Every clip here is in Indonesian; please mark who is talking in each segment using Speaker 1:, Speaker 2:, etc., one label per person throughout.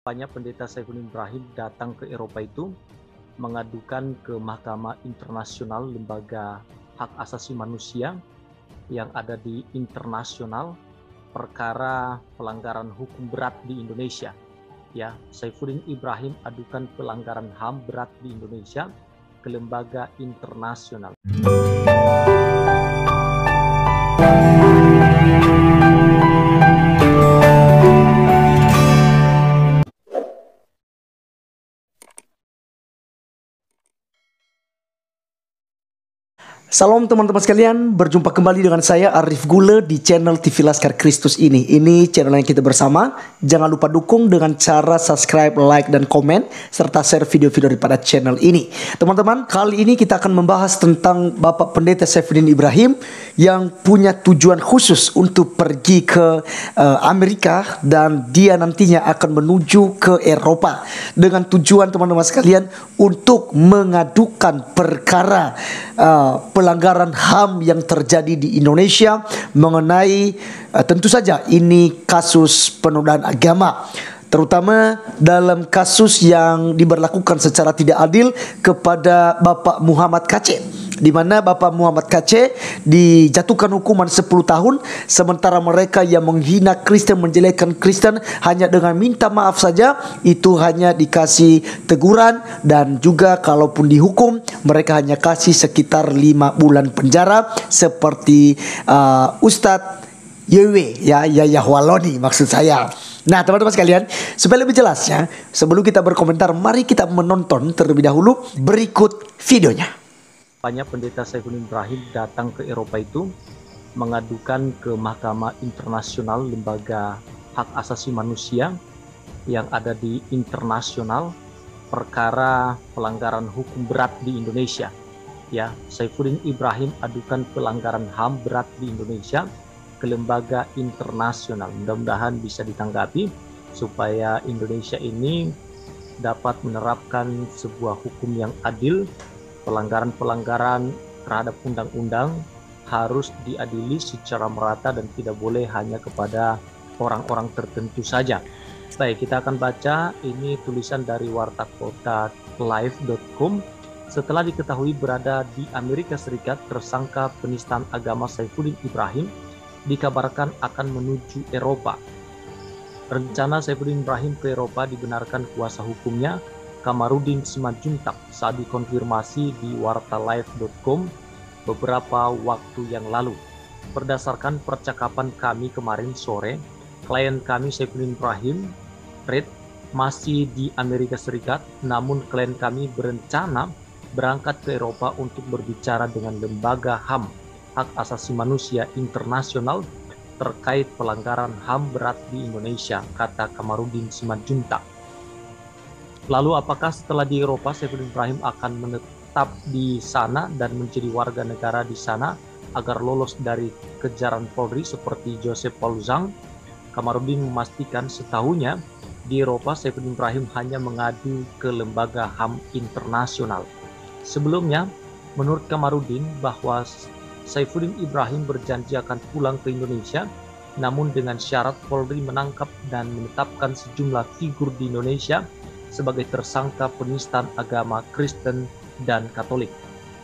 Speaker 1: Banyak pendeta Saifuddin Ibrahim datang ke Eropa itu mengadukan ke Mahkamah Internasional Lembaga Hak Asasi Manusia yang ada di internasional perkara pelanggaran hukum berat di Indonesia. Ya, Saifuddin Ibrahim adukan pelanggaran HAM berat di Indonesia ke lembaga internasional.
Speaker 2: Salam teman-teman sekalian, berjumpa kembali dengan saya Arif Gule di channel TV Laskar Kristus ini. Ini channel yang kita bersama. Jangan lupa dukung dengan cara subscribe, like, dan komen, serta share video-video daripada channel ini. Teman-teman, kali ini kita akan membahas tentang Bapak Pendeta Saifuddin Ibrahim yang punya tujuan khusus untuk pergi ke Amerika, dan dia nantinya akan menuju ke Eropa dengan tujuan teman-teman sekalian untuk mengadukan perkara pelanggaran HAM yang terjadi di Indonesia mengenai tentu saja ini kasus penodaan agama, terutama dalam kasus yang diberlakukan secara tidak adil kepada Bapak Muhammad Kaceh, di mana Bapak Muhammad Kaceh dijatuhkan hukuman 10 tahun, sementara mereka yang menghina Kristen, menjelekkan Kristen, hanya dengan minta maaf saja itu hanya dikasih teguran, dan juga kalaupun dihukum mereka hanya kasih sekitar 5 bulan penjara seperti Ustadz Yewe, Yahya Waloni maksud saya. Nah teman-teman sekalian, supaya lebih jelasnya, sebelum kita berkomentar, mari kita menonton terlebih dahulu berikut videonya.
Speaker 1: Banyak pendeta Saifuddin Ibrahim datang ke Eropa itu mengadukan ke Mahkamah Internasional Lembaga Hak Asasi Manusia yang ada di internasional perkara pelanggaran hukum berat di Indonesia. Ya, Saifuddin Ibrahim adukan pelanggaran HAM berat di Indonesia ke lembaga internasional. Mudah-mudahan bisa ditanggapi supaya Indonesia ini dapat menerapkan sebuah hukum yang adil. Pelanggaran-pelanggaran terhadap undang-undang harus diadili secara merata dan tidak boleh hanya kepada orang-orang tertentu saja. Baik, kita akan baca ini tulisan dari wartakota.live.com. Setelah diketahui berada di Amerika Serikat, tersangka penistaan agama Saifuddin Ibrahim dikabarkan akan menuju Eropa. Rencana Saifuddin Ibrahim ke Eropa dibenarkan kuasa hukumnya Kamarudin Simanjuntak saat dikonfirmasi di wartalive.com beberapa waktu yang lalu. Berdasarkan percakapan kami kemarin sore, klien kami Saifuddin Ibrahim masih di Amerika Serikat, namun klien kami berencana berangkat ke Eropa untuk berbicara dengan lembaga HAM, Hak Asasi Manusia Internasional, terkait pelanggaran HAM berat di Indonesia, kata Kamarudin Simanjuntak. Lalu apakah setelah di Eropa Saifuddin Ibrahim akan menetap di sana dan menjadi warga negara di sana agar lolos dari kejaran Polri seperti Joseph Paul Zhang? Kamarudin memastikan setahunya di Eropa Saifuddin Ibrahim hanya mengadu ke lembaga HAM internasional. Sebelumnya, menurut Kamarudin bahwa Saifuddin Ibrahim berjanji akan pulang ke Indonesia, namun dengan syarat Polri menangkap dan menetapkan sejumlah figur di Indonesia sebagai tersangka penistaan agama Kristen dan Katolik.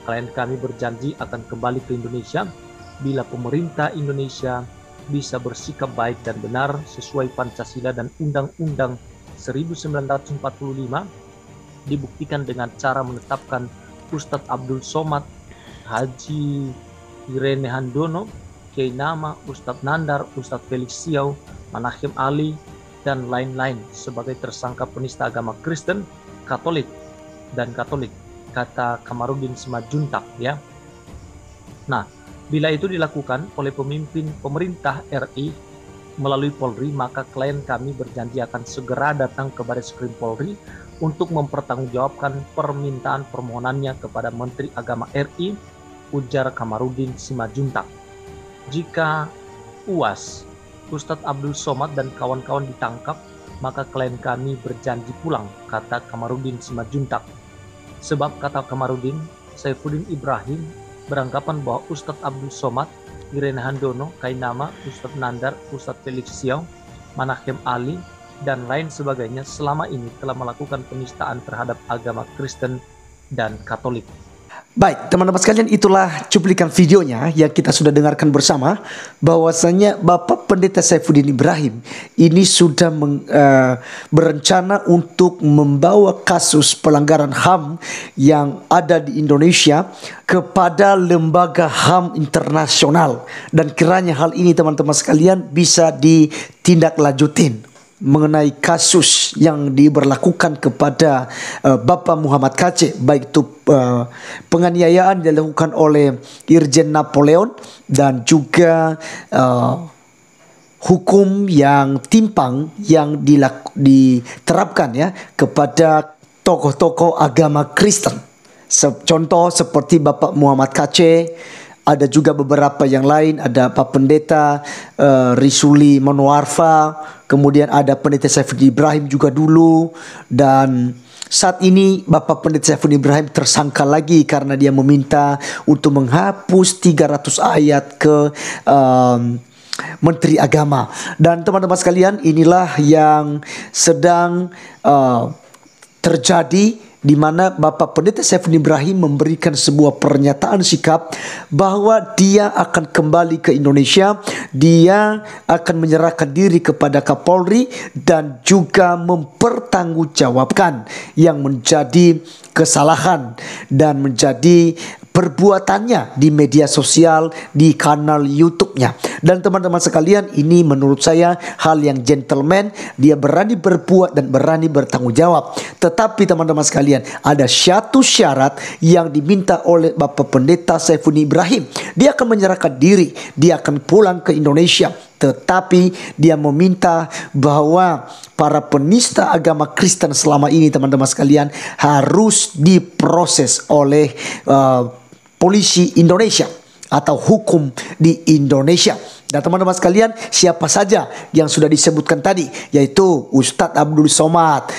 Speaker 1: Klien kami berjanji akan kembali ke Indonesia bila pemerintah Indonesia bisa bersikap baik dan benar sesuai Pancasila dan Undang-Undang 1945, dibuktikan dengan cara menetapkan Ustadz Abdul Somad, Haji Irene Handono, Kiai Nama, Ustadz Nandar, Ustadz Felix Siau, Manahim Ali, dan lain-lain sebagai tersangka penista agama Kristen, Katolik, kata Kamarudin Simanjuntak, ya. Nah, bila itu dilakukan oleh pemimpin pemerintah RI melalui Polri, maka klien kami berjanji akan segera datang ke Bareskrim Polri untuk mempertanggungjawabkan permintaan permohonannya kepada Menteri Agama RI, ujar Kamarudin Simanjuntak. Jika UAS Ustadz Abdul Somad dan kawan-kawan ditangkap, maka klien kami berjanji pulang, kata Kamarudin Simanjuntak. Sebab kata Kamarudin, Saifuddin Ibrahim beranggapan bahwa Ustadz Abdul Somad, Irene Handono, Kiai Nama, Ustadz Nandar, Ustadz Felix Siau, Manahim Ali, dan lain sebagainya selama ini telah melakukan penistaan terhadap agama Kristen dan Katolik.
Speaker 2: Baik, teman-teman sekalian, itulah cuplikan videonya yang kita sudah dengarkan bersama, bahwasanya Bapak Pendeta Saifuddin Ibrahim ini sudah berencana untuk membawa kasus pelanggaran HAM yang ada di Indonesia kepada lembaga HAM internasional, dan kiranya hal ini teman-teman sekalian bisa ditindaklanjutin mengenai kasus yang diberlakukan kepada Bapak Muhammad Kaceh, baik itu penganiayaan dilakukan oleh Irjen Napoleon dan juga hukum yang timpang yang diterapkan ya kepada tokoh-tokoh agama Kristen. Contoh seperti Bapak Muhammad Kaceh, ada juga beberapa yang lain, ada Pak Pendeta Risuli Manuarfa, kemudian ada Pendeta Saifuddin Ibrahim juga dulu, dan saat ini Bapak Pendeta Saifuddin Ibrahim tersangka lagi karena dia meminta untuk menghapus 300 ayat ke Menteri Agama. Dan teman-teman sekalian, inilah yang sedang terjadi, di mana Bapak Pendeta Saifuddin Ibrahim memberikan sebuah pernyataan sikap bahwa dia akan kembali ke Indonesia, dia akan menyerahkan diri kepada Kapolri dan juga mempertanggungjawabkan yang menjadi kesalahan dan menjadi perbuatannya di media sosial, di kanal YouTube-nya. Dan teman-teman sekalian, ini menurut saya hal yang gentleman. Dia berani berbuat dan berani bertanggung jawab. Tetapi teman-teman sekalian, ada satu syarat yang diminta oleh Bapak Pendeta Saifuddin Ibrahim. Dia akan menyerahkan diri, dia akan pulang ke Indonesia, tetapi dia meminta bahwa para penista agama Kristen selama ini, teman-teman sekalian, harus diproses oleh polisi Indonesia atau hukum di Indonesia. Dan teman-teman sekalian, siapa saja yang sudah disebutkan tadi, yaitu Ustadz Abdul Somad,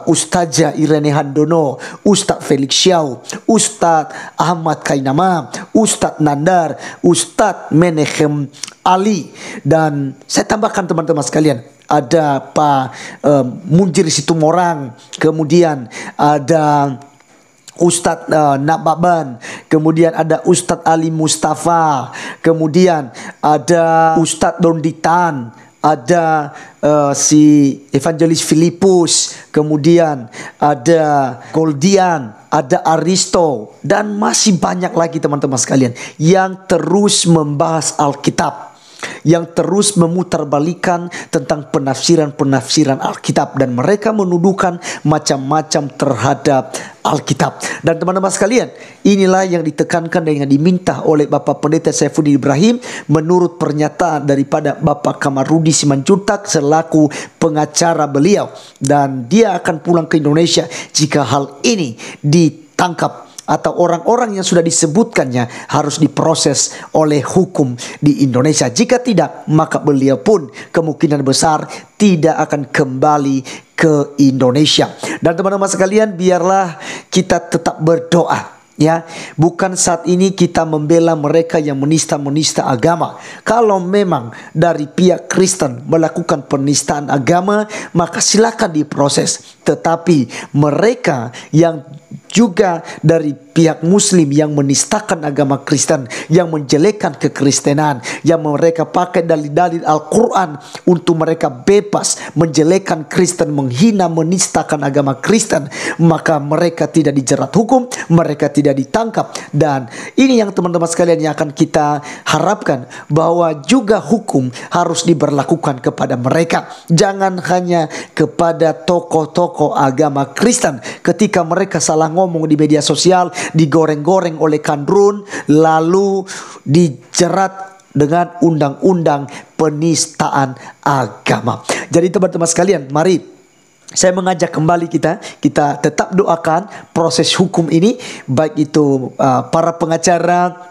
Speaker 2: Ustazah Irene Handono, Ustadz Felix Xiao, Ustadz Ahmad Kainama, Ustadz Nandar, Ustadz Menechem Ali, dan saya tambahkan teman-teman sekalian, ada Pak Munjir Situmorang, kemudian ada Ustadz Nababan, kemudian ada Ustadz Ali Mustafa, kemudian ada Ustadz Donditan, ada si Evangelis Filipus, kemudian ada Goldian, ada Aristo, dan masih banyak lagi teman-teman sekalian yang terus membahas Alkitab, yang terus memutarbalikan tentang penafsiran-penafsiran Alkitab, dan mereka menuduhkan macam-macam terhadap Alkitab. Dan teman-teman sekalian, inilah yang ditekankan dan yang diminta oleh Bapak Pendeta Saifuddin Ibrahim menurut pernyataan daripada Bapak Kamarudi Simanjuntak selaku pengacara beliau, dan dia akan pulang ke Indonesia jika hal ini ditangkap atau orang-orang yang sudah disebutkannya harus diproses oleh hukum di Indonesia. Jika tidak, maka beliau pun kemungkinan besar tidak akan kembali ke Indonesia. Dan teman-teman sekalian, biarlah kita tetap berdoa. Ya, bukan saat ini kita membela mereka yang menista-menista agama. Kalau memang dari pihak Kristen melakukan penistaan agama, maka silakan diproses. Tetapi mereka yang juga dari pihak Muslim yang menistakan agama Kristen, yang menjelekkan kekristenan, yang mereka pakai dalil-dalil Al-Quran untuk mereka bebas menjelekkan Kristen, menghina, menistakan agama Kristen, maka mereka tidak dijerat hukum, mereka tidak ditangkap. Dan ini yang teman-teman sekalian yang akan kita harapkan, bahwa juga hukum harus diberlakukan kepada mereka. Jangan hanya kepada tokoh-tokoh agama Kristen. Ketika mereka salah ngomong di media sosial, digoreng-goreng oleh Kandrun, lalu dijerat dengan undang-undang penistaan agama. Jadi teman-teman sekalian, mari saya mengajak kembali kita tetap doakan proses hukum ini, baik itu para pengacara,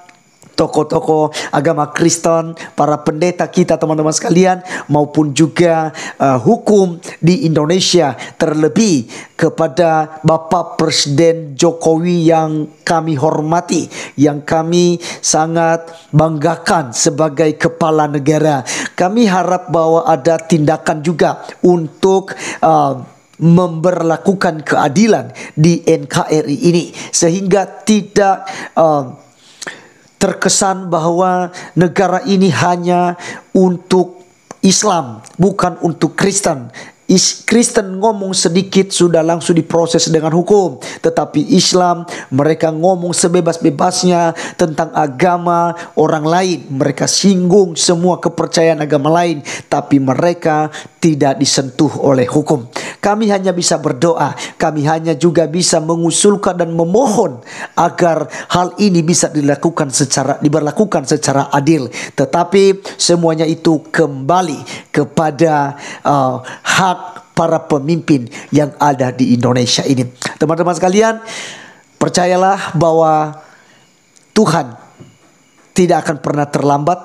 Speaker 2: tokoh-tokoh agama Kristen, para pendeta kita teman-teman sekalian, maupun juga hukum di Indonesia, terlebih kepada Bapak Presiden Jokowi yang kami hormati, yang kami sangat banggakan sebagai kepala negara. Kami harap bahwa ada tindakan juga untuk memberlakukan keadilan di NKRI ini, sehingga tidak terkesan bahwa negara ini hanya untuk Islam, bukan untuk Kristen. Kristen ngomong sedikit sudah langsung diproses dengan hukum, tetapi Islam mereka ngomong sebebas-bebasnya tentang agama orang lain. Mereka singgung semua kepercayaan agama lain, tapi mereka tidak disentuh oleh hukum. Kami hanya bisa berdoa, kami hanya juga bisa mengusulkan dan memohon agar hal ini bisa diberlakukan secara adil. Tetapi semuanya itu kembali kepada hak para pemimpin yang ada di Indonesia ini. Teman-teman sekalian, percayalah bahwa Tuhan tidak akan pernah terlambat.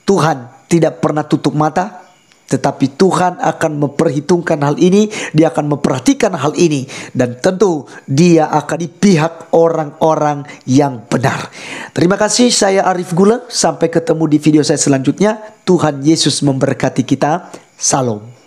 Speaker 2: Tuhan tidak pernah tutup mata, tetapi Tuhan akan memperhitungkan hal ini. Dia akan memperhatikan hal ini, dan tentu Dia akan di pihak orang-orang yang benar. Terima kasih, saya Arif Gula. Sampai ketemu di video saya selanjutnya. Tuhan Yesus memberkati kita. Salam.